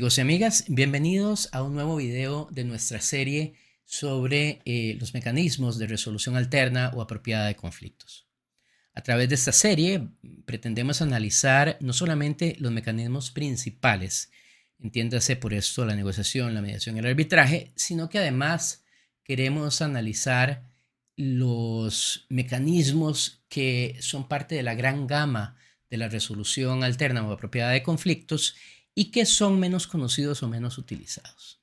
Amigos y amigas, bienvenidos a un nuevo video de nuestra serie sobre los mecanismos de resolución alterna o apropiada de conflictos. A través de esta serie pretendemos analizar no solamente los mecanismos principales, entiéndase por esto la negociación, la mediación y el arbitraje, sino que además queremos analizar los mecanismos que son parte de la gran gama de la resolución alterna o apropiada de conflictos y que son menos conocidos o menos utilizados.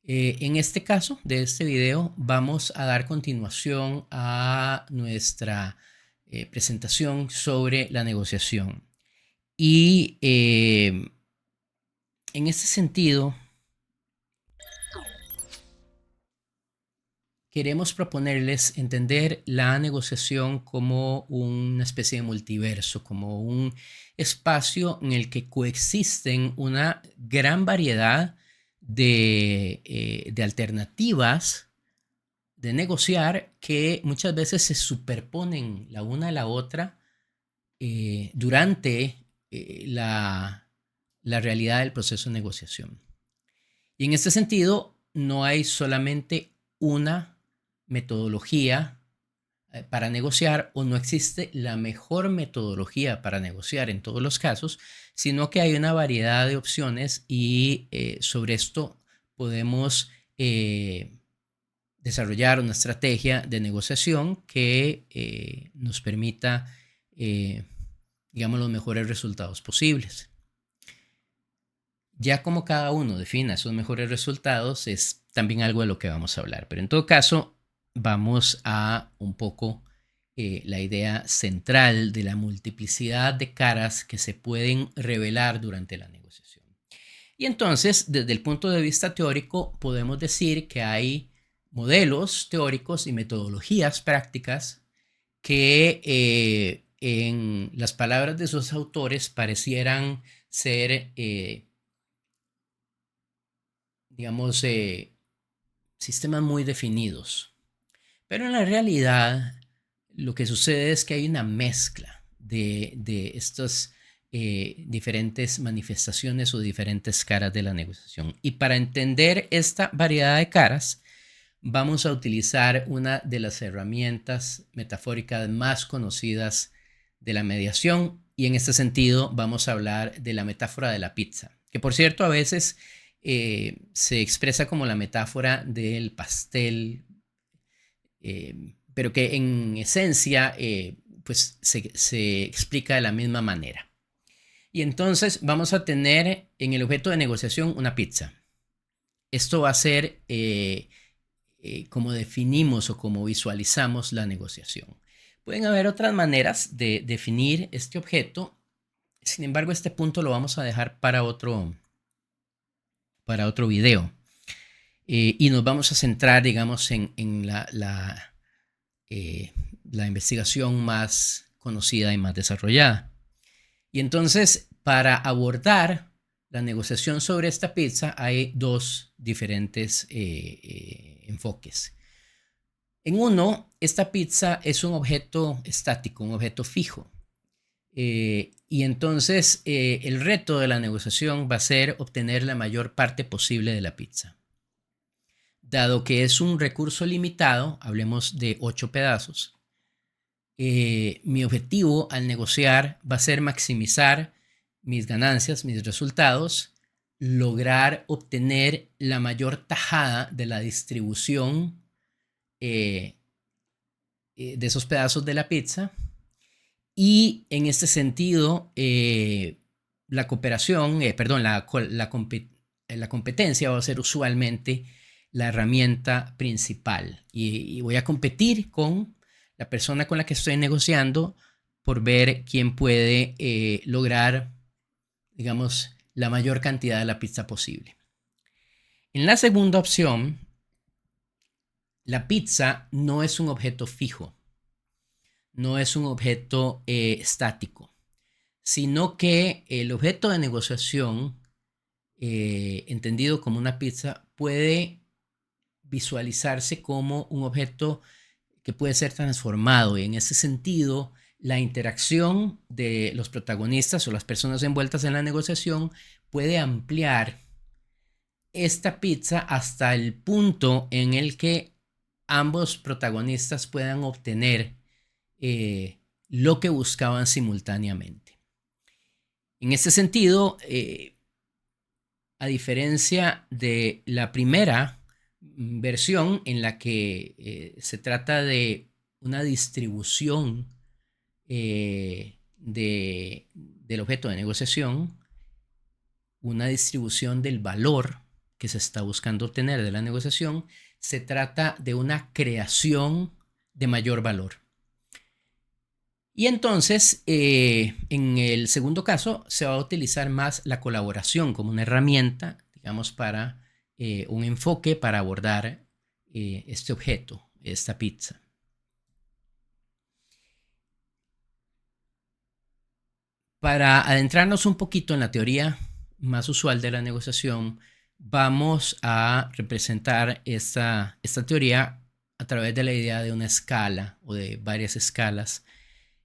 En este caso de este video vamos a dar continuación a nuestra presentación sobre la negociación. Y en este sentido, queremos proponerles entender la negociación como una especie de multiverso, como un espacio en el que coexisten una gran variedad de alternativas de negociar que muchas veces se superponen la una a la otra durante la realidad del proceso de negociación. Y en este sentido, no hay solamente una metodología para negociar o no existe la mejor metodología para negociar en todos los casos, sino que hay una variedad de opciones y sobre esto podemos desarrollar una estrategia de negociación que nos permita, digamos, los mejores resultados posibles. Ya como cada uno defina esos mejores resultados es también algo de lo que vamos a hablar, pero en todo caso vamos a un poco la idea central de la multiplicidad de caras que se pueden revelar durante la negociación. Y entonces, desde el punto de vista teórico, podemos decir que hay modelos teóricos y metodologías prácticas que en las palabras de sus autores parecieran ser digamos, sistemas muy definidos. Pero en la realidad, lo que sucede es que hay una mezcla de estas diferentes manifestaciones o diferentes caras de la negociación. Y para entender esta variedad de caras, vamos a utilizar una de las herramientas metafóricas más conocidas de la mediación. Y en este sentido, vamos a hablar de la metáfora de la pizza, que por cierto, a veces se expresa como la metáfora del pastel, pero que en esencia pues se explica de la misma manera. Y entonces vamos a tener en el objeto de negociación una pizza. Esto va a ser como definimos o como visualizamos la negociación. Pueden haber otras maneras de definir este objeto. Sin embargo, este punto lo vamos a dejar para otro video. Y nos vamos a centrar, digamos, en la investigación más conocida y más desarrollada. Y entonces, para abordar la negociación sobre esta pizza, hay dos diferentes enfoques. En uno, esta pizza es un objeto estático, un objeto fijo. Y entonces el reto de la negociación va a ser obtener la mayor parte posible de la pizza. Dado que es un recurso limitado, hablemos de 8 pedazos, mi objetivo al negociar va a ser maximizar mis ganancias, mis resultados, lograr obtener la mayor tajada de la distribución de esos pedazos de la pizza. Y en este sentido, la cooperación, la competencia va a ser usualmente la herramienta principal. Y voy a competir con la persona con la que estoy negociando por ver quién puede lograr, digamos, la mayor cantidad de la pizza posible. En la segunda opción, la pizza no es un objeto fijo, no es un objeto estático, sino que el objeto de negociación, entendido como una pizza, puede visualizarse como un objeto que puede ser transformado, y en ese sentido la interacción de los protagonistas o las personas envueltas en la negociación puede ampliar esta pizza hasta el punto en el que ambos protagonistas puedan obtener lo que buscaban simultáneamente. En este sentido, a diferencia de la primera versión en la que se trata de una distribución del objeto de negociación, una distribución del valor que se está buscando obtener de la negociación, se trata de una creación de mayor valor. Y entonces, en el segundo caso, se va a utilizar más la colaboración como una herramienta, digamos, para un enfoque para abordar este objeto, esta pizza. Para adentrarnos un poquito en la teoría más usual de la negociación, vamos a representar esta teoría a través de la idea de una escala o de varias escalas,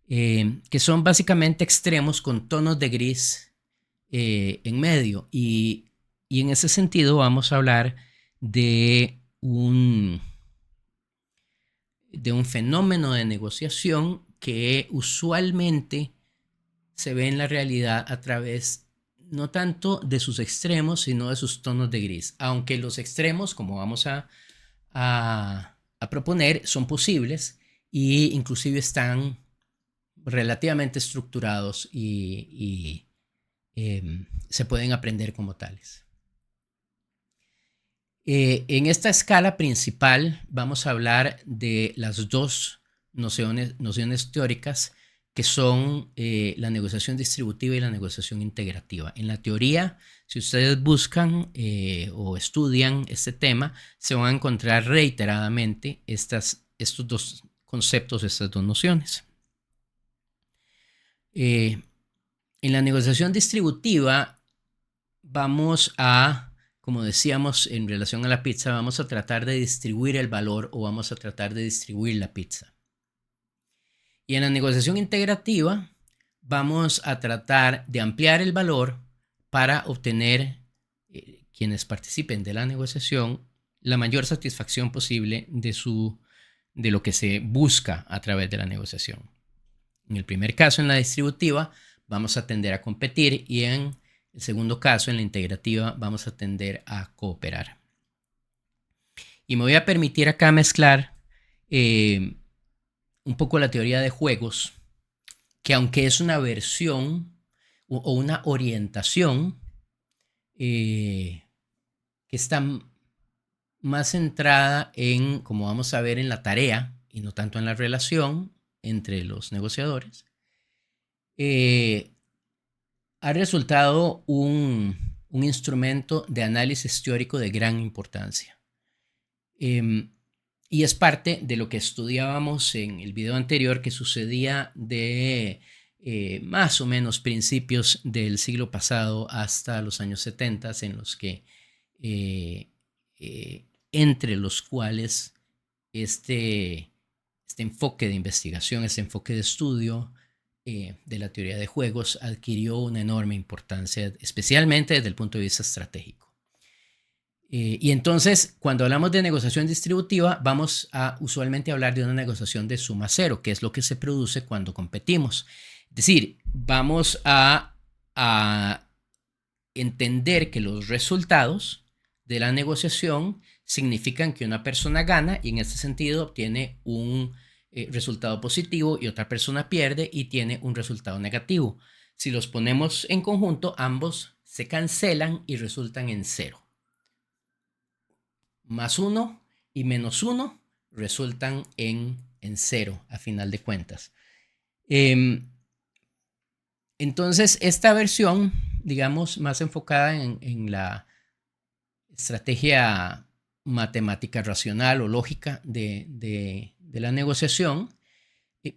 que son básicamente extremos con tonos de gris en medio. Y en ese sentido vamos a hablar de un fenómeno de negociación que usualmente se ve en la realidad a través no tanto de sus extremos, sino de sus tonos de gris. Aunque los extremos, como vamos a proponer, son posibles e inclusive están relativamente estructurados y se pueden aprender como tales. En esta escala principal vamos a hablar de las dos nociones teóricas que son la negociación distributiva y la negociación integrativa. En la teoría, si ustedes buscan o estudian este tema, se van a encontrar reiteradamente estos dos conceptos, estas dos nociones. En la negociación distributiva vamos a, como decíamos en relación a la pizza, vamos a tratar de distribuir el valor o vamos a tratar de distribuir la pizza. Y en la negociación integrativa vamos a tratar de ampliar el valor para obtener, quienes participen de la negociación, la mayor satisfacción posible de lo que se busca a través de la negociación. En el primer caso, en la distributiva, vamos a tender a competir y en el segundo caso, en la integrativa, vamos a tender a cooperar. Y me voy a permitir acá mezclar un poco la teoría de juegos, que aunque es una versión o una orientación que está más centrada en, como vamos a ver, en la tarea y no tanto en la relación entre los negociadores, ha resultado un instrumento de análisis teórico de gran importancia. Y es parte de lo que estudiábamos en el video anterior, que sucedía de más o menos principios del siglo pasado hasta los años 70, en los que entre los cuales este enfoque de investigación, este enfoque de estudio de la teoría de juegos adquirió una enorme importancia, especialmente desde el punto de vista estratégico. Y entonces, cuando hablamos de negociación distributiva, vamos a usualmente hablar de una negociación de suma cero, que es lo que se produce cuando competimos. Es decir, vamos a entender que los resultados de la negociación significan que una persona gana y en este sentido obtiene un resultado positivo y otra persona pierde y tiene un resultado negativo. Si los ponemos en conjunto, ambos se cancelan y resultan en cero. Más 1 y menos 1 resultan en 0 a final de cuentas. Entonces, esta versión, digamos, más enfocada en la estrategia matemática racional o lógica de la negociación,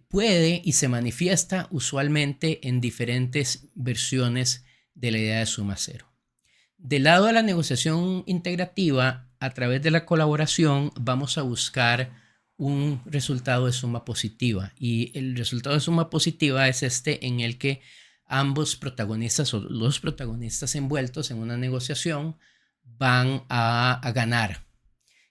puede y se manifiesta usualmente en diferentes versiones de la idea de suma cero. Del lado de la negociación integrativa, a través de la colaboración, vamos a buscar un resultado de suma positiva. Y el resultado de suma positiva es este en el que ambos protagonistas o los protagonistas envueltos en una negociación van a ganar.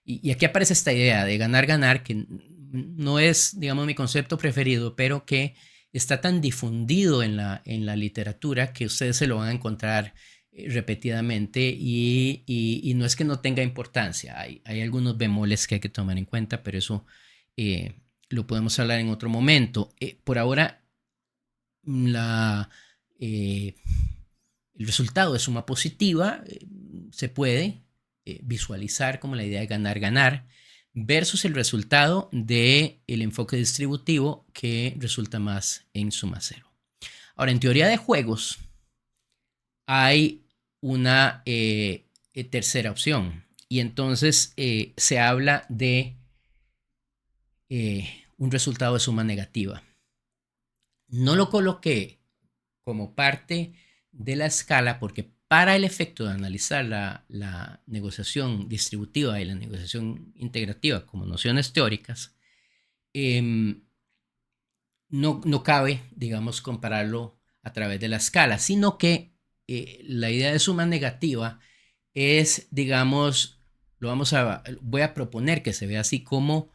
Y aquí aparece esta idea de ganar, que no es, digamos, mi concepto preferido, pero que está tan difundido en la literatura que ustedes se lo van a encontrar repetidamente y no es que no tenga importancia. Hay algunos bemoles que hay que tomar en cuenta, pero eso lo podemos hablar en otro momento. Por ahora, el resultado de suma positiva se puede visualizar como la idea de ganar versus el resultado del enfoque distributivo que resulta más en suma cero. Ahora, en teoría de juegos hay una tercera opción y entonces se habla de un resultado de suma negativa. No lo coloqué como parte de la escala porque para el efecto de analizar la negociación distributiva y la negociación integrativa como nociones teóricas, no cabe, digamos, compararlo a través de la escala, sino que la idea de suma negativa es, digamos, voy a proponer que se vea así como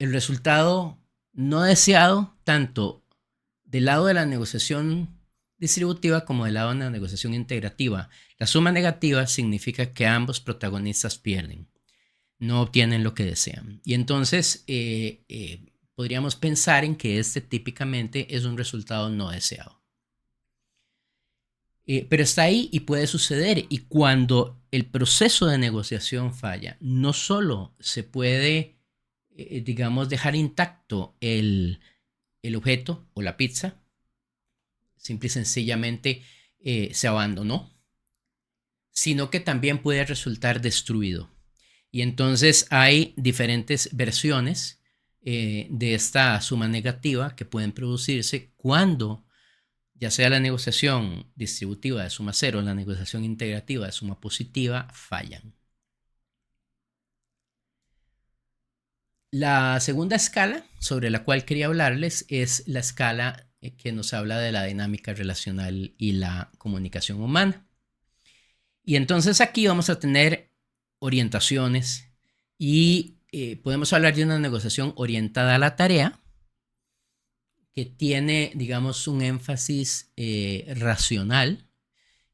el resultado no deseado tanto del lado de la negociación distributiva como del lado de la negociación integrativa. La suma negativa significa que ambos protagonistas pierden, no obtienen lo que desean. Y entonces podríamos pensar en que este típicamente es un resultado no deseado. Pero está ahí y puede suceder. Y cuando el proceso de negociación falla, no solo se puede, digamos, dejar intacto el objeto o la pizza, simple y sencillamente se abandonó, sino que también puede resultar destruido. Y entonces hay diferentes versiones de esta suma negativa que pueden producirse cuando ya sea la negociación distributiva de suma cero o la negociación integrativa de suma positiva fallan. La segunda escala sobre la cual quería hablarles es la escala que nos habla de la dinámica relacional y la comunicación humana. Y entonces aquí vamos a tener orientaciones y podemos hablar de una negociación orientada a la tarea que tiene, digamos, un énfasis racional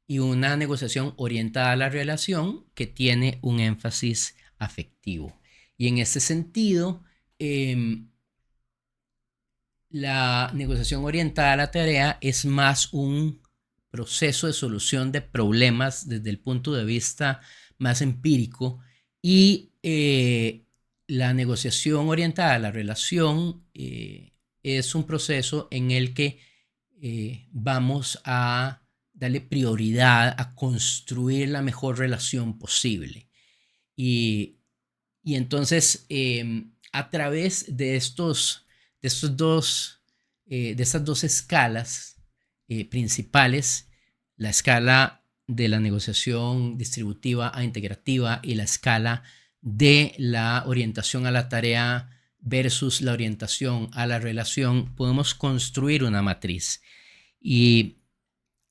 y una negociación orientada a la relación que tiene un énfasis afectivo. Y en ese sentido, la negociación orientada a la tarea es más un proceso de solución de problemas desde el punto de vista más empírico y la negociación orientada a la relación es un proceso en el que vamos a darle prioridad a construir la mejor relación posible. Y entonces, a través de estas dos escalas principales, la escala de la negociación distributiva a integrativa y la escala de la orientación a la tarea versus la orientación a la relación, podemos construir una matriz. Y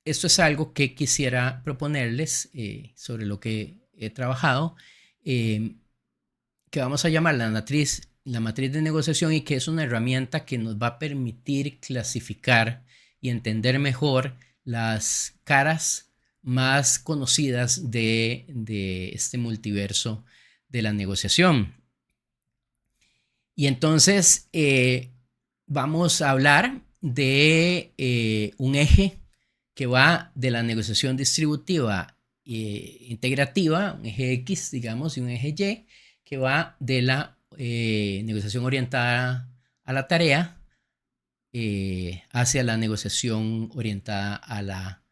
esto es algo que quisiera proponerles sobre lo que he trabajado, que vamos a llamar la matriz de negociación y que es una herramienta que nos va a permitir clasificar y entender mejor las caras más conocidas de este multiverso de la negociación. Y entonces vamos a hablar de un eje que va de la negociación distributiva integrativa, un eje X, digamos, y un eje Y, que va de la negociación orientada a la tarea hacia la negociación orientada a la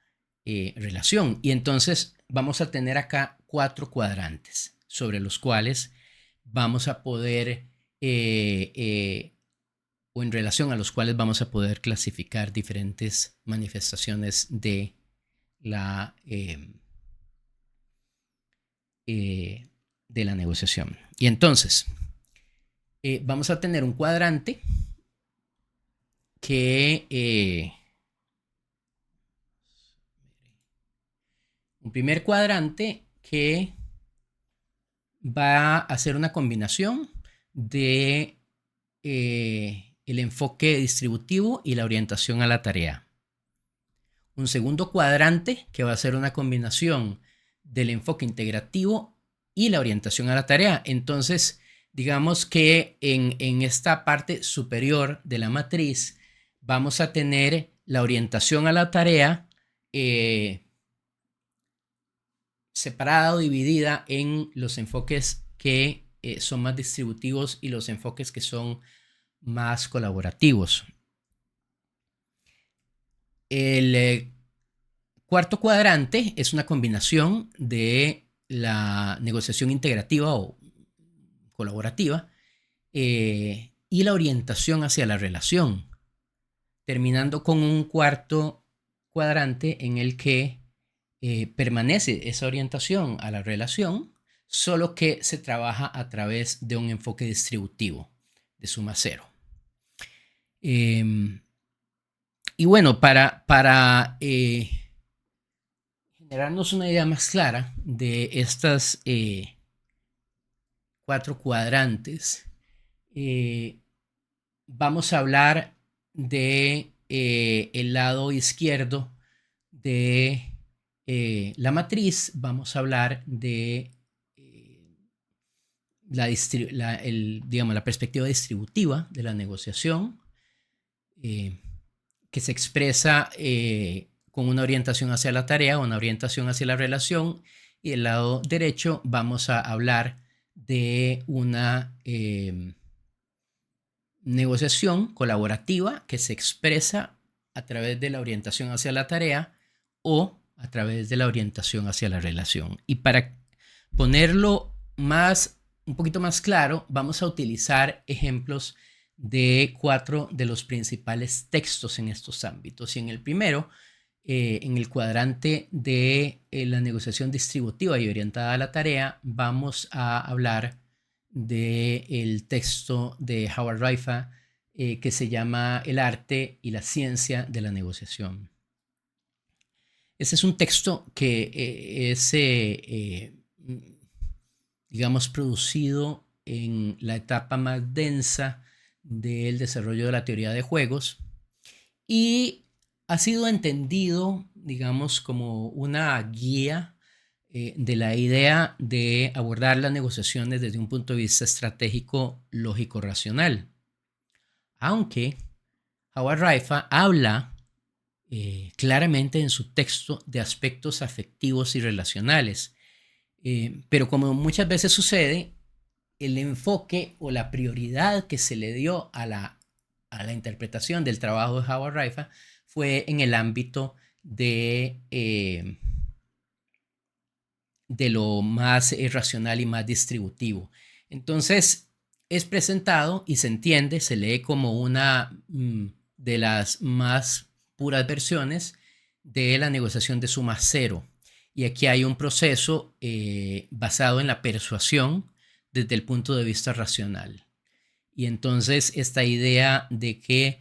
relación. Y entonces vamos a tener acá 4 cuadrantes sobre los cuales vamos a poder o en relación a los cuales vamos a poder clasificar diferentes manifestaciones de la negociación. Y entonces, vamos a tener un cuadrante que... un primer cuadrante que va a hacer una combinación de el enfoque distributivo y la orientación a la tarea. Un segundo cuadrante que va a ser una combinación del enfoque integrativo y la orientación a la tarea. Entonces, digamos que en esta parte superior de la matriz vamos a tener la orientación a la tarea separada o dividida en los enfoques que son más distributivos y los enfoques que son más colaborativos. El cuarto cuadrante es una combinación de la negociación integrativa o colaborativa y la orientación hacia la relación, terminando con un cuarto cuadrante en el que permanece esa orientación a la relación, solo que se trabaja a través de un enfoque distributivo de suma cero. Y bueno, para generarnos una idea más clara de estas 4 cuadrantes, vamos a hablar de el lado izquierdo de la matriz. Vamos a hablar de la perspectiva distributiva de la negociación, que se expresa con una orientación hacia la tarea, una orientación hacia la relación, y del lado derecho vamos a hablar de una negociación colaborativa que se expresa a través de la orientación hacia la tarea o a través de la orientación hacia la relación. Y para ponerlo un poquito más claro, vamos a utilizar ejemplos de 4 de los principales textos en estos ámbitos. Y en el primero, en el cuadrante de la negociación distributiva y orientada a la tarea, vamos a hablar del texto de Howard Raifa que se llama El arte y la ciencia de la negociación. Este es un texto que es, digamos, producido en la etapa más densa del desarrollo de la teoría de juegos y ha sido entendido, digamos, como una guía de la idea de abordar las negociaciones desde un punto de vista estratégico, lógico, racional. Aunque Howard Raifa habla claramente en su texto de aspectos afectivos y relacionales, pero como muchas veces sucede, el enfoque o la prioridad que se le dio a la interpretación del trabajo de Howard Raifa fue en el ámbito de lo más racional y más distributivo. Entonces es presentado y se entiende, se lee como una de las más puras versiones de la negociación de suma cero. Y aquí hay un proceso basado en la persuasión desde el punto de vista racional. Y entonces esta idea de que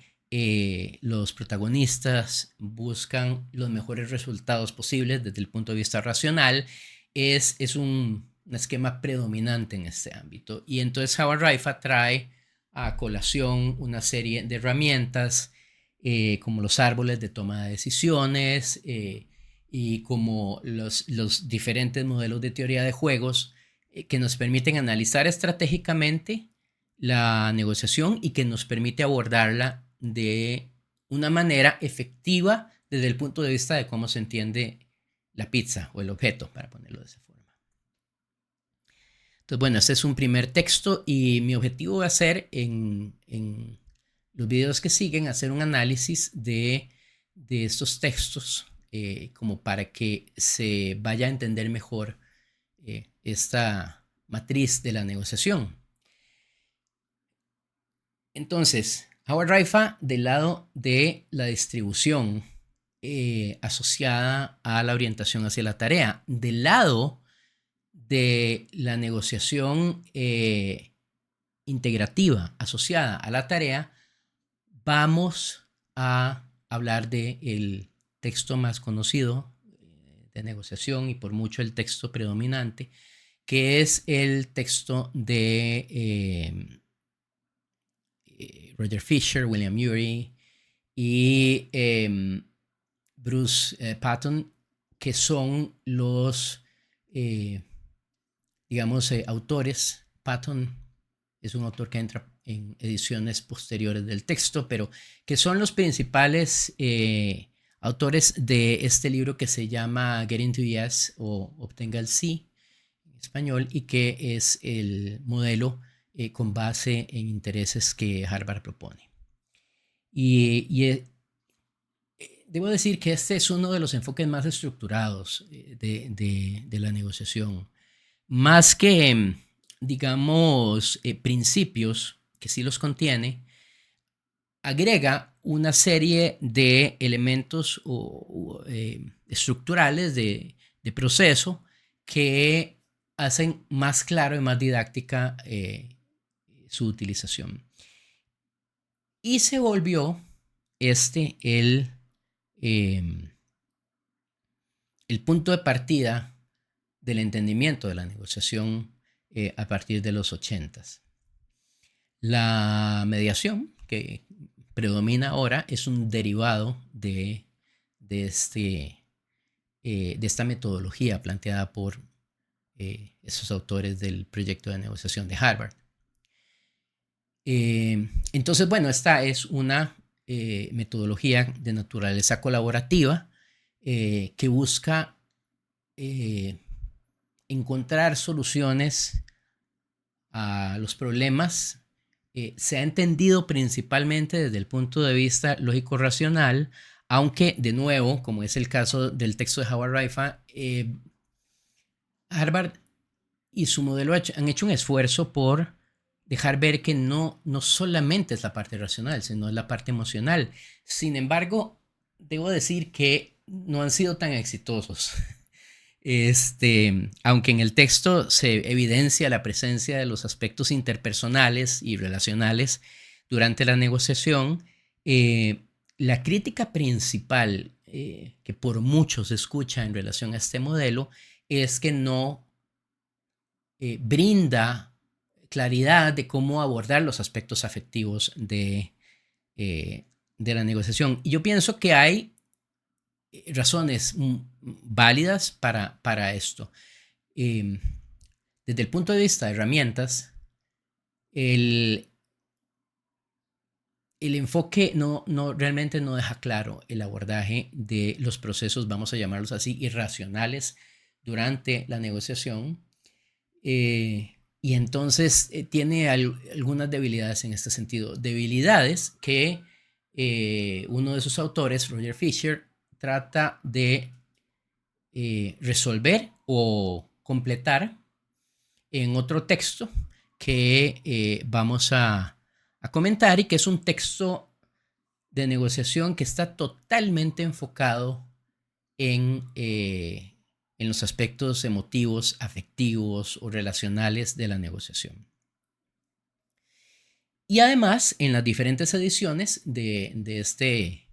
los protagonistas buscan los mejores resultados posibles desde el punto de vista racional es un esquema predominante en este ámbito. Y entonces Howard Raifa trae a colación una serie de herramientas como los árboles de toma de decisiones y como los diferentes modelos de teoría de juegos que nos permiten analizar estratégicamente la negociación y que nos permite abordarla de una manera efectiva desde el punto de vista de cómo se entiende la pizza o el objeto, para ponerlo de esa forma. Entonces, bueno, este es un primer texto y mi objetivo va a ser en los videos que siguen hacer un análisis de estos textos como para que se vaya a entender mejor esta matriz de la negociación. Entonces, Howard Raifa del lado de la distribución asociada a la orientación hacia la tarea. Del lado de la negociación integrativa asociada a la tarea, vamos a hablar del texto más conocido de negociación y por mucho el texto predominante, que es el texto de Roger Fisher, William Ury y Bruce Patton, que son los, autores. Patton es un autor que entra en ediciones posteriores del texto, pero que son los principales autores de este libro que se llama Getting to Yes o Obtenga el Sí en español, y que es el modelo con base en intereses que Harvard propone. Debo decir que este es uno de los enfoques más estructurados de la negociación. Más que, digamos, principios, que sí los contiene, agrega una serie de elementos estructurales de proceso que hacen más claro y más didáctica su utilización. Y se volvió el punto de partida del entendimiento de la negociación a partir de los 80s. La mediación que predomina ahora es un derivado de esta metodología planteada por esos autores del proyecto de negociación de Harvard. Entonces, bueno, esta es una metodología de naturaleza colaborativa que busca encontrar soluciones a los problemas. Se ha entendido principalmente desde el punto de vista lógico-racional, aunque, de nuevo, como es el caso del texto de Howard Raifa, Harvard y su modelo han hecho un esfuerzo por dejar ver que no solamente es la parte racional, sino es la parte emocional. Sin embargo, debo decir que no han sido tan exitosos. Aunque en el texto se evidencia la presencia de los aspectos interpersonales y relacionales durante la negociación, la crítica principal que por muchos se escucha en relación a este modelo es que no brinda claridad de cómo abordar los aspectos afectivos de la negociación. Y yo pienso que hay razones válidas para esto. Desde el punto de vista de herramientas, el enfoque realmente no deja claro el abordaje de los procesos, vamos a llamarlos así, irracionales durante la negociación. Y entonces tiene algunas debilidades en este sentido. Debilidades que uno de sus autores, Roger Fisher, trata de resolver o completar en otro texto que vamos a comentar, y que es un texto de negociación que está totalmente enfocado en los aspectos emotivos, afectivos o relacionales de la negociación. Y además, en las diferentes ediciones de este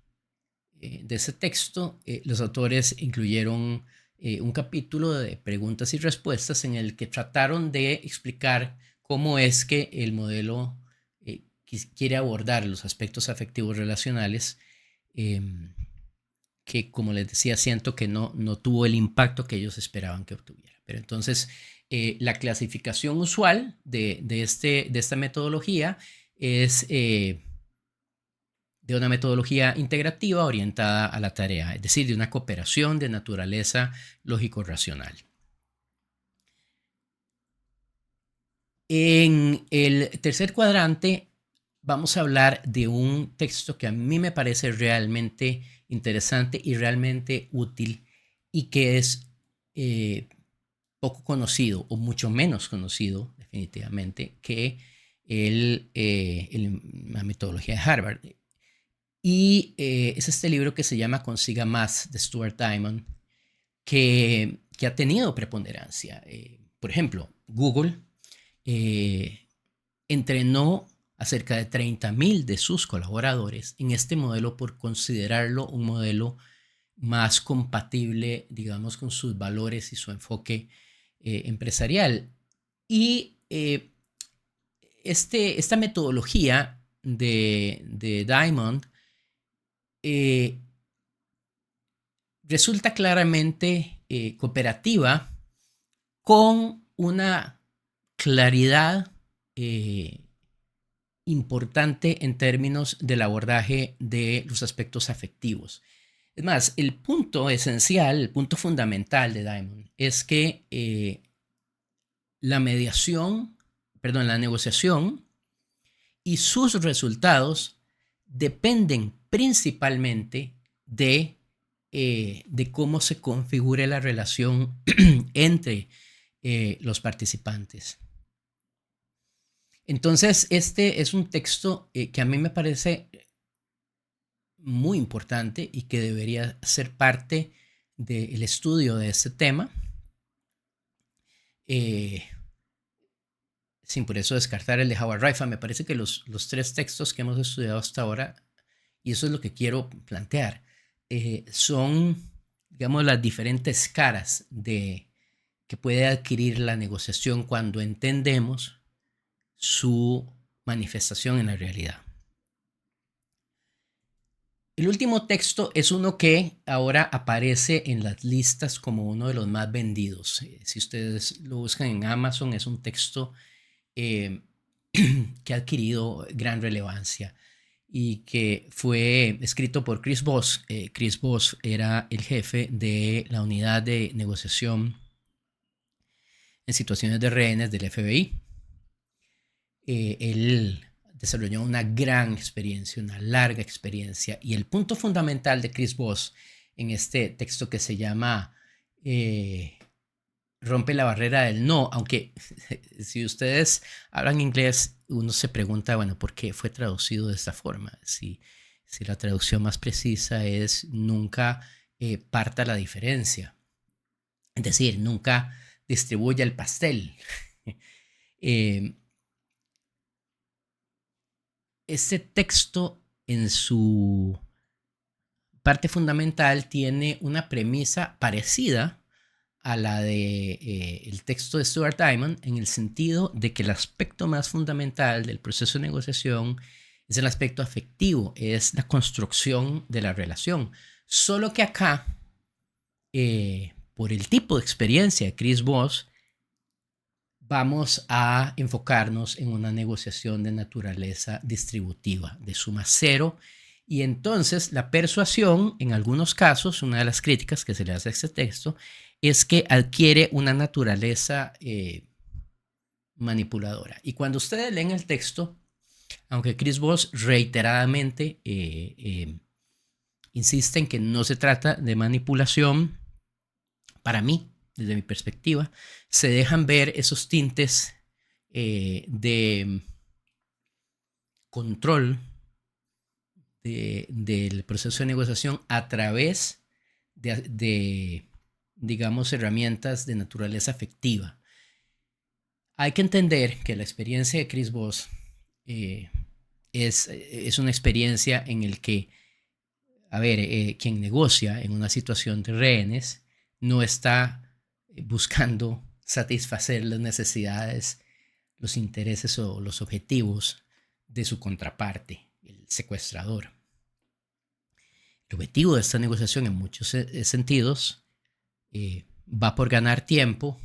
texto, los autores incluyeron un capítulo de preguntas y respuestas en el que trataron de explicar cómo es que el modelo quiere abordar los aspectos afectivos relacionales, que, como les decía, siento que no tuvo el impacto que ellos esperaban que obtuviera. Pero entonces, la clasificación usual de esta metodología es de una metodología integrativa orientada a la tarea, es decir, de una cooperación de naturaleza lógico-racional. En el tercer cuadrante vamos a hablar de un texto que a mí me parece realmente interesante y realmente útil, y que es poco conocido, o mucho menos conocido definitivamente, que la metodología de Harvard. Y es este libro que se llama Consiga Más, de Stuart Diamond, que ha tenido preponderancia. Por ejemplo, Google entrenó a cerca de 30,000 de sus colaboradores en este modelo por considerarlo un modelo más compatible, digamos, con sus valores y su enfoque empresarial. Y esta metodología de Diamond resulta claramente cooperativa con una claridad importante en términos del abordaje de los aspectos afectivos. Es más, el punto esencial, el punto fundamental de Diamond es que la negociación y sus resultados dependen principalmente de cómo se configure la relación entre los participantes. Entonces, este es un texto que a mí me parece muy importante y que debería ser parte del estudio de este tema, sin por eso descartar el de Howard Raifa. Me parece que los tres textos que hemos estudiado hasta ahora, y eso es lo que quiero plantear, son, digamos, las diferentes caras que puede adquirir la negociación cuando entendemos su manifestación en la realidad. El último texto es uno que ahora aparece en las listas como uno de los más vendidos. Si ustedes lo buscan en Amazon, es un texto que ha adquirido gran relevancia y que fue escrito por Chris Voss. Chris Voss era el jefe de la unidad de negociación en situaciones de rehenes del FBI. Él desarrolló una gran experiencia, una larga experiencia, y el punto fundamental de Chris Voss en este texto que se llama Rompe la barrera del no, aunque si ustedes hablan inglés, uno se pregunta, bueno, ¿por qué fue traducido de esta forma? Si la traducción más precisa es nunca parta la diferencia, es decir, nunca distribuya el pastel. Este texto en su parte fundamental tiene una premisa parecida a la de el texto de Stuart Diamond, en el sentido de que el aspecto más fundamental del proceso de negociación es el aspecto afectivo, es la construcción de la relación. Solo que acá, por el tipo de experiencia de Chris Voss, vamos a enfocarnos en una negociación de naturaleza distributiva, de suma cero. Y entonces la persuasión, en algunos casos, una de las críticas que se le hace a este texto, es que adquiere una naturaleza manipuladora. Y cuando ustedes leen el texto, aunque Chris Voss reiteradamente insiste en que no se trata de manipulación, para mí, desde mi perspectiva, se dejan ver esos tintes de control del proceso de negociación a través de, digamos, herramientas de naturaleza afectiva. Hay que entender que la experiencia de Chris Voss es una experiencia en el que, a ver, quien negocia en una situación de rehenes no está buscando satisfacer las necesidades, los intereses o los objetivos de su contraparte, el secuestrador. El objetivo de esta negociación en muchos sentidos va por ganar tiempo,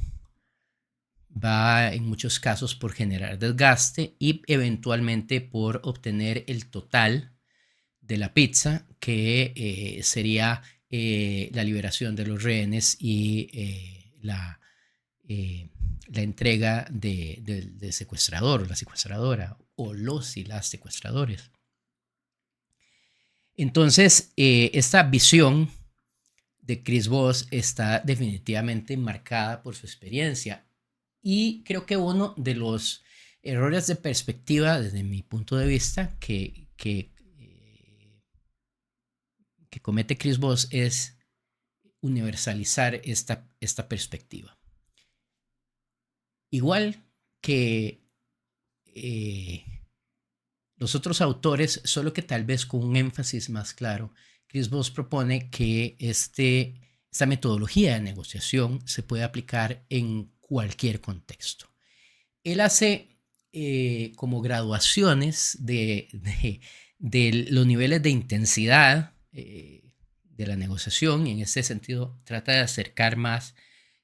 va en muchos casos por generar desgaste y eventualmente por obtener el total de la pizza, que sería la liberación de los rehenes y la entrega del secuestrador o la secuestradora, o los y las secuestradores. Entonces, esta visión de Chris Voss está definitivamente marcada por su experiencia, y creo que uno de los errores de perspectiva, desde mi punto de vista, que comete Chris Voss es universalizar esta perspectiva. Igual que los otros autores, solo que tal vez con un énfasis más claro. Chris Voss propone que esta metodología de negociación se puede aplicar en cualquier contexto. Él hace como graduaciones de los niveles de intensidad de la negociación, y en ese sentido trata de acercar más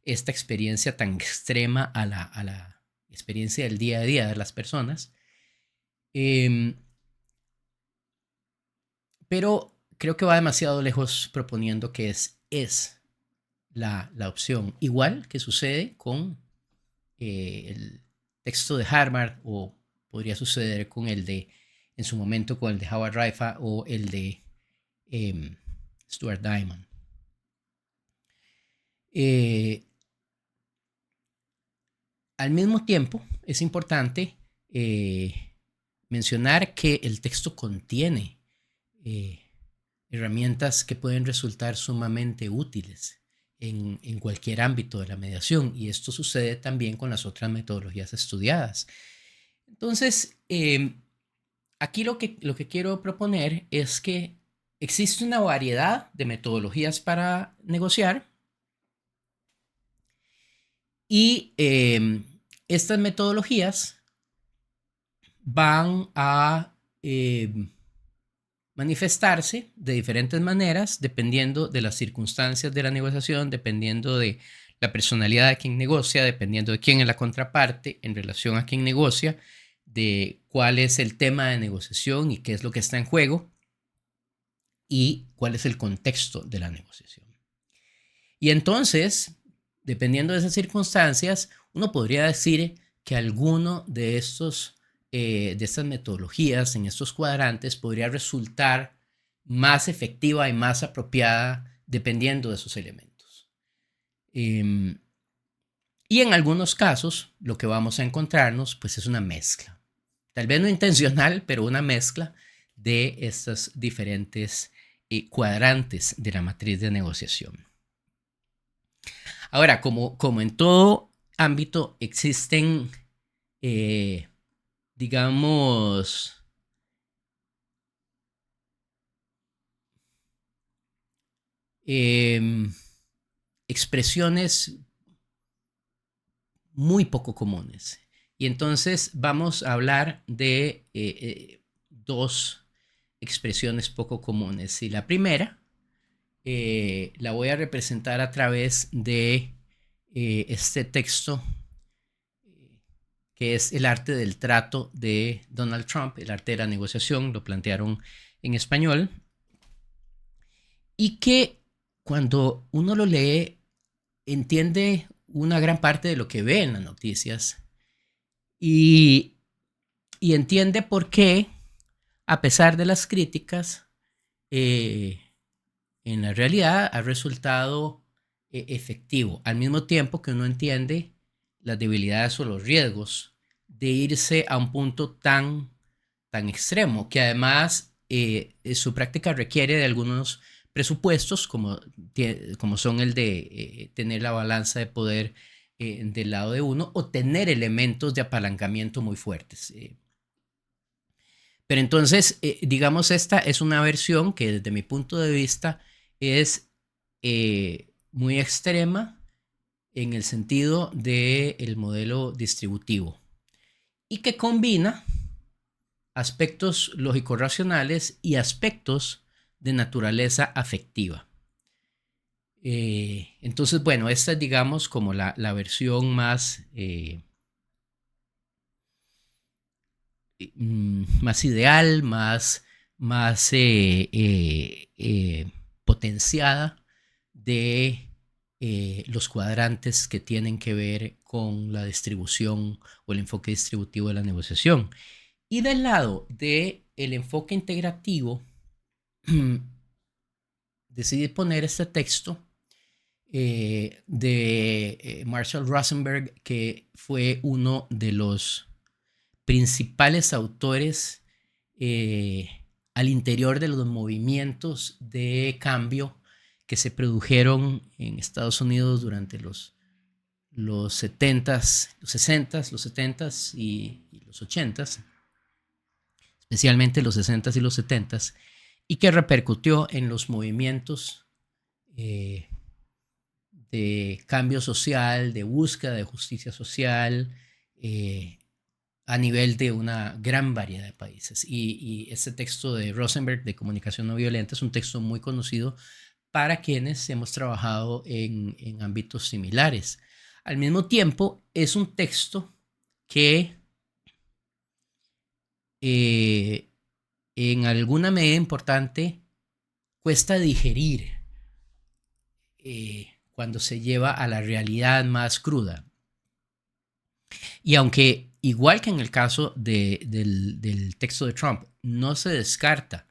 esta experiencia tan extrema a la experiencia del día a día de las personas. Pero creo que va demasiado lejos proponiendo que es la opción. Igual que sucede con el texto de Harvard, o podría suceder con el de, en su momento, con el de Howard Raifa o el de Stuart Diamond. Al mismo tiempo, es importante mencionar que el texto contiene herramientas que pueden resultar sumamente útiles en cualquier ámbito de la mediación, y esto sucede también con las otras metodologías estudiadas. Entonces, aquí lo que quiero proponer es que existe una variedad de metodologías para negociar, y estas metodologías van a manifestarse de diferentes maneras dependiendo de las circunstancias de la negociación, dependiendo de la personalidad de quien negocia, dependiendo de quién es la contraparte en relación a quien negocia, de cuál es el tema de negociación y qué es lo que está en juego, y cuál es el contexto de la negociación. Y entonces, dependiendo de esas circunstancias, uno podría decir que alguno de estas metodologías en estos cuadrantes podría resultar más efectiva y más apropiada dependiendo de esos elementos. Y en algunos casos lo que vamos a encontrarnos pues es una mezcla, tal vez no intencional, pero una mezcla de estos diferentes cuadrantes de la matriz de negociación. Ahora, como en todo ámbito existen digamos, expresiones muy poco comunes. Y entonces vamos a hablar de dos expresiones poco comunes. Y la primera la voy a representar a través de este texto que es El arte del trato de Donald Trump, el arte de la negociación, lo plantearon en español, y que cuando uno lo lee entiende una gran parte de lo que ve en las noticias, y entiende por qué, a pesar de las críticas, en la realidad ha resultado efectivo, al mismo tiempo que uno entiende las debilidades o los riesgos de irse a un punto tan extremo, que además su práctica requiere de algunos presupuestos, como son el de tener la balanza de poder del lado de uno, o tener elementos de apalancamiento muy fuertes. Pero entonces, digamos, esta es una versión que desde mi punto de vista es muy extrema en el sentido del modelo distributivo, y que combina aspectos lógico-racionales y aspectos de naturaleza afectiva. Entonces, bueno, esta es, digamos, como la versión más ideal, más potenciada de los cuadrantes que tienen que ver con la distribución o el enfoque distributivo de la negociación. Y del lado del enfoque integrativo, decidí poner este texto de Marshall Rosenberg, que fue uno de los principales autores al interior de los movimientos de cambio que se produjeron en Estados Unidos durante los 70s, los 60s, los 70s y los 80s, especialmente los 60s y los 70s, y que repercutió en los movimientos de cambio social, de búsqueda de justicia social, a nivel de una gran variedad de países. Y este texto de Rosenberg, de Comunicación No Violenta, es un texto muy conocido para quienes hemos trabajado en ámbitos similares. Al mismo tiempo, es un texto que en alguna medida importante cuesta digerir cuando se lleva a la realidad más cruda. Y aunque, igual que en el caso del texto de Trump, no se descarta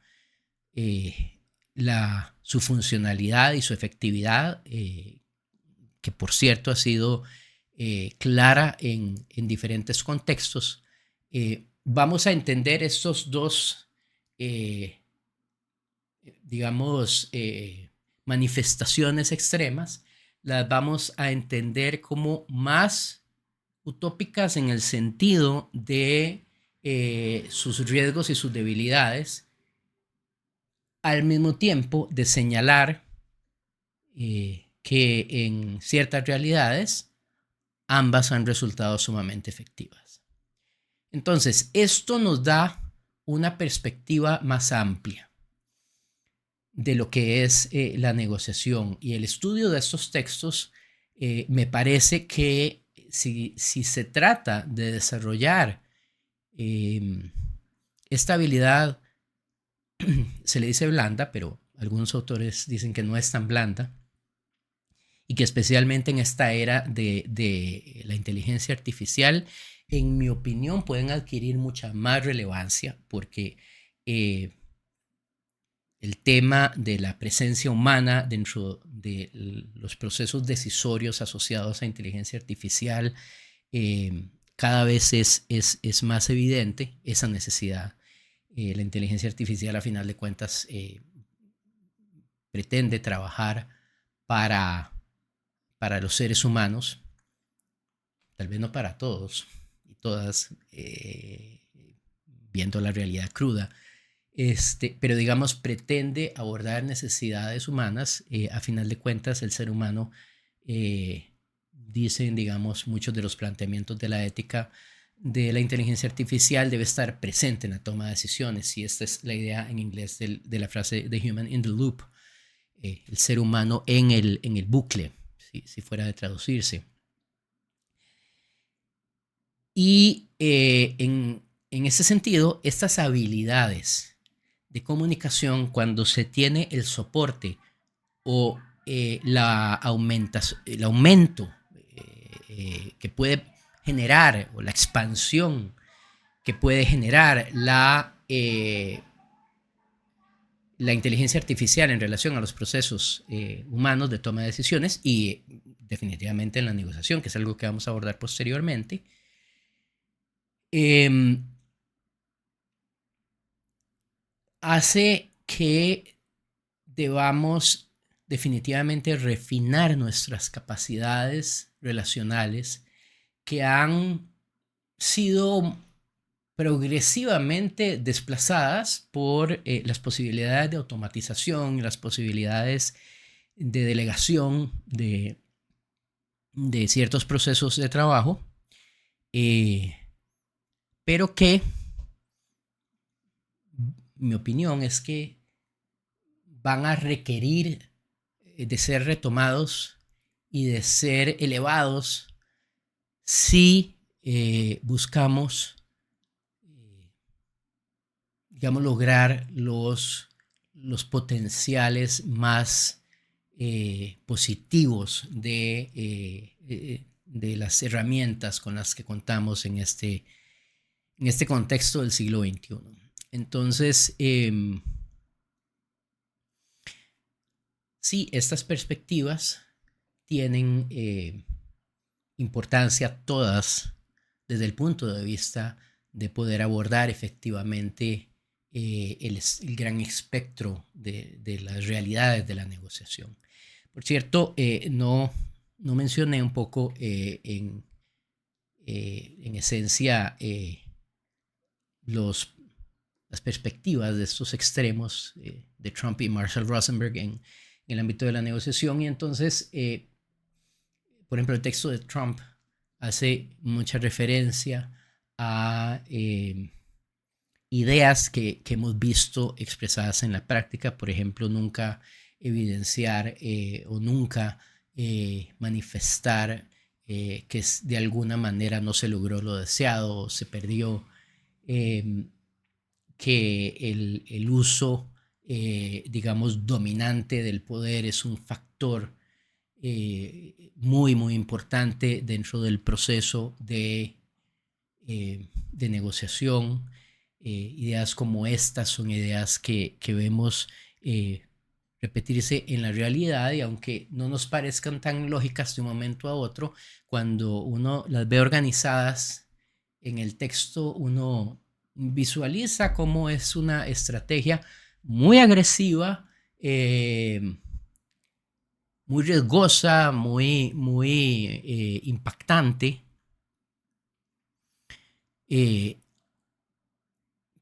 su funcionalidad y su efectividad, que por cierto ha sido clara en diferentes contextos, vamos a entender estos dos, digamos, manifestaciones extremas, las vamos a entender como más utópicas en el sentido de sus riesgos y sus debilidades, al mismo tiempo de señalar que en ciertas realidades ambas han resultado sumamente efectivas. Entonces, esto nos da una perspectiva más amplia de lo que es la negociación, y el estudio de estos textos me parece que si se trata de desarrollar esta habilidad, se le dice blanda, pero algunos autores dicen que no es tan blanda, y que especialmente en esta era de la inteligencia artificial, en mi opinión, pueden adquirir mucha más relevancia, porque el tema de la presencia humana dentro de los procesos decisorios asociados a inteligencia artificial cada vez es más evidente esa necesidad. La inteligencia artificial, a final de cuentas, pretende trabajar para los seres humanos, tal vez no para todos y todas, viendo la realidad cruda, pero digamos pretende abordar necesidades humanas. A final de cuentas, el ser humano, dicen, digamos, muchos de los planteamientos de la ética de la inteligencia artificial, debe estar presente en la toma de decisiones, y esta es la idea en inglés de la frase "the human in the loop", el ser humano en el bucle, si fuera de traducirse. Y en ese sentido, estas habilidades de comunicación, cuando se tiene el soporte o el aumento que puede generar, o la expansión que puede generar la inteligencia artificial en relación a los procesos humanos de toma de decisiones, y definitivamente en la negociación, que es algo que vamos a abordar posteriormente, hace que debamos definitivamente refinar nuestras capacidades relacionales, que han sido progresivamente desplazadas por las posibilidades de automatización, las posibilidades de delegación de ciertos procesos de trabajo, pero que mi opinión es que van a requerir de ser retomados y de ser elevados si buscamos, digamos, lograr los potenciales más positivos de las herramientas con las que contamos en este contexto del siglo XXI. Entonces, sí, estas perspectivas tienen importancia todas desde el punto de vista de poder abordar efectivamente el gran espectro de las realidades de la negociación. Por cierto, no mencioné un poco en esencia las perspectivas de estos extremos de Trump y Marshall Rosenberg en el ámbito de la negociación. Y entonces, por ejemplo, el texto de Trump hace mucha referencia a ideas que hemos visto expresadas en la práctica. Por ejemplo, nunca evidenciar o nunca manifestar que de alguna manera no se logró lo deseado o se perdió, que el uso, digamos, dominante del poder es un factor muy, muy importante dentro del proceso de negociación. Ideas como estas son ideas que vemos repetirse en la realidad, y aunque no nos parezcan tan lógicas de un momento a otro, cuando uno las ve organizadas en el texto, uno visualiza cómo es una estrategia muy agresiva, muy riesgosa, muy impactante,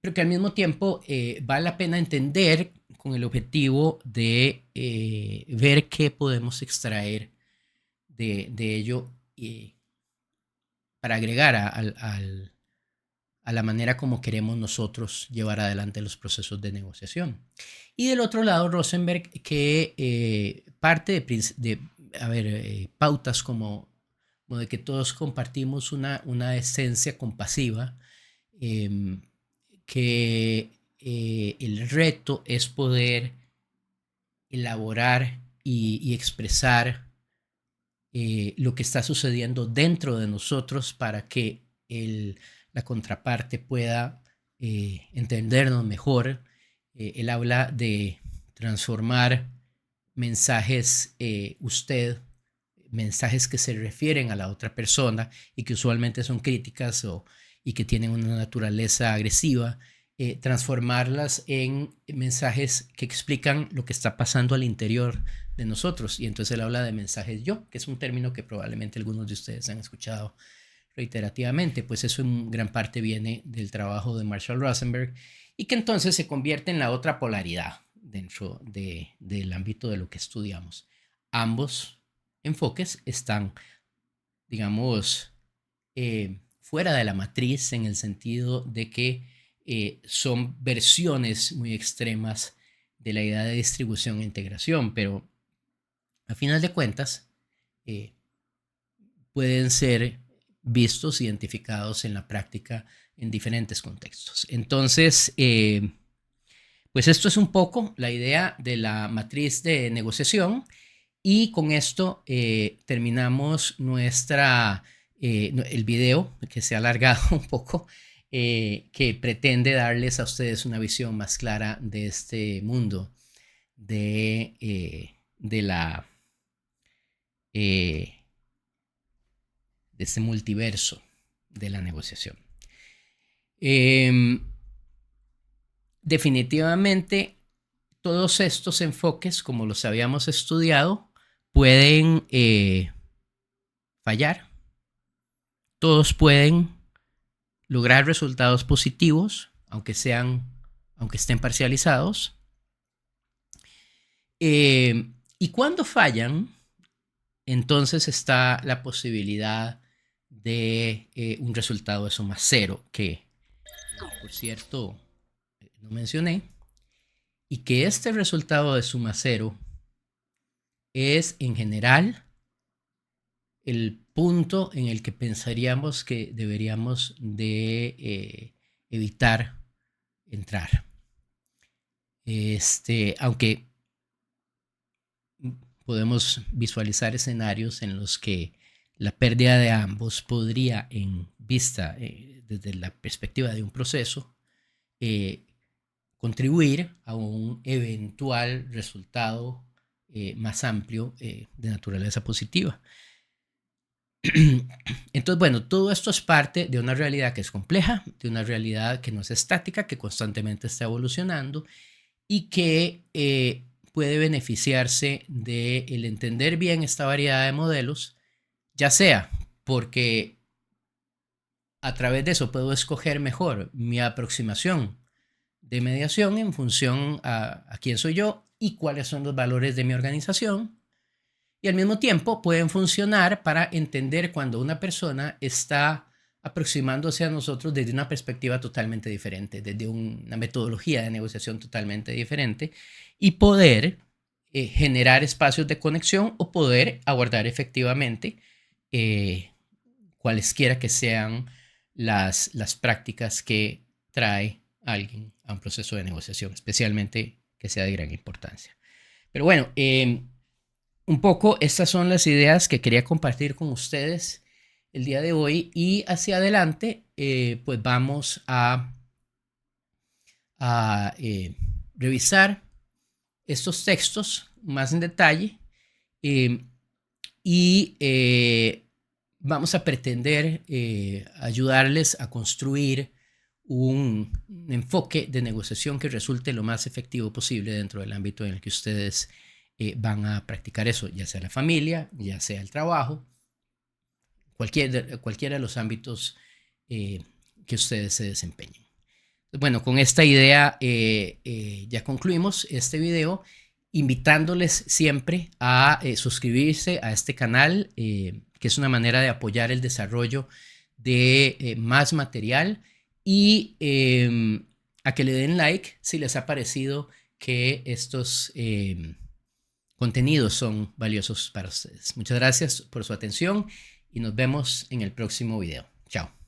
pero que al mismo tiempo vale la pena entender con el objetivo de ver qué podemos extraer de ello para agregar a la manera como queremos nosotros llevar adelante los procesos de negociación. Y del otro lado, Rosenberg, que parte de pautas como de que todos compartimos una esencia compasiva, que el reto es poder elaborar y expresar lo que está sucediendo dentro de nosotros para que la contraparte pueda entendernos mejor. Él habla de transformar mensajes, mensajes que se refieren a la otra persona y que usualmente son críticas y que tienen una naturaleza agresiva, transformarlas en mensajes que explican lo que está pasando al interior de nosotros. Y entonces él habla de mensajes yo, que es un término que probablemente algunos de ustedes han escuchado reiterativamente. Pues eso en gran parte viene del trabajo de Marshall Rosenberg, y que entonces se convierte en la otra polaridad dentro del ámbito de lo que estudiamos. Ambos enfoques están, digamos, fuera de la matriz, en el sentido de que son versiones muy extremas de la idea de distribución e integración, pero a final de cuentas pueden ser vistos, identificados en la práctica en diferentes contextos. Entonces, pues esto es un poco la idea de la matriz de negociación, y con esto terminamos el video, que se ha alargado un poco, que pretende darles a ustedes una visión más clara de este mundo de este multiverso de la negociación. Definitivamente, todos estos enfoques, como los habíamos estudiado, pueden fallar. Todos pueden lograr resultados positivos, aunque estén parcializados. Y cuando fallan, entonces está la posibilidad de un resultado de suma cero, que por cierto no mencioné, y que este resultado de suma cero es en general el punto en el que pensaríamos que deberíamos de evitar entrar. Aunque podemos visualizar escenarios en los que la pérdida de ambos podría, en vista desde la perspectiva de un proceso, contribuir a un eventual resultado más amplio de naturaleza positiva. Entonces, bueno, todo esto es parte de una realidad que es compleja, de una realidad que no es estática, que constantemente está evolucionando, y que puede beneficiarse del entender bien esta variedad de modelos, ya sea porque a través de eso puedo escoger mejor mi aproximación de mediación en función a quién soy yo y cuáles son los valores de mi organización. Y al mismo tiempo pueden funcionar para entender cuando una persona está aproximándose a nosotros desde una perspectiva totalmente diferente, desde una metodología de negociación totalmente diferente, y poder generar espacios de conexión o poder abordar efectivamente cualesquiera que sean las prácticas que trae alguien a un proceso de negociación, especialmente que sea de gran importancia. Pero bueno, un poco estas son las ideas que quería compartir con ustedes el día de hoy, y hacia adelante pues vamos a revisar estos textos más en detalle y vamos a pretender ayudarles a construir un enfoque de negociación que resulte lo más efectivo posible dentro del ámbito en el que ustedes van a practicar eso, ya sea la familia, ya sea el trabajo, cualquiera de los ámbitos que ustedes se desempeñen. Bueno, con esta idea ya concluimos este video, invitándoles siempre a suscribirse a este canal, que es una manera de apoyar el desarrollo de más material, y a que le den like si les ha parecido que estos contenidos son valiosos para ustedes. Muchas gracias por su atención y nos vemos en el próximo video. Chao.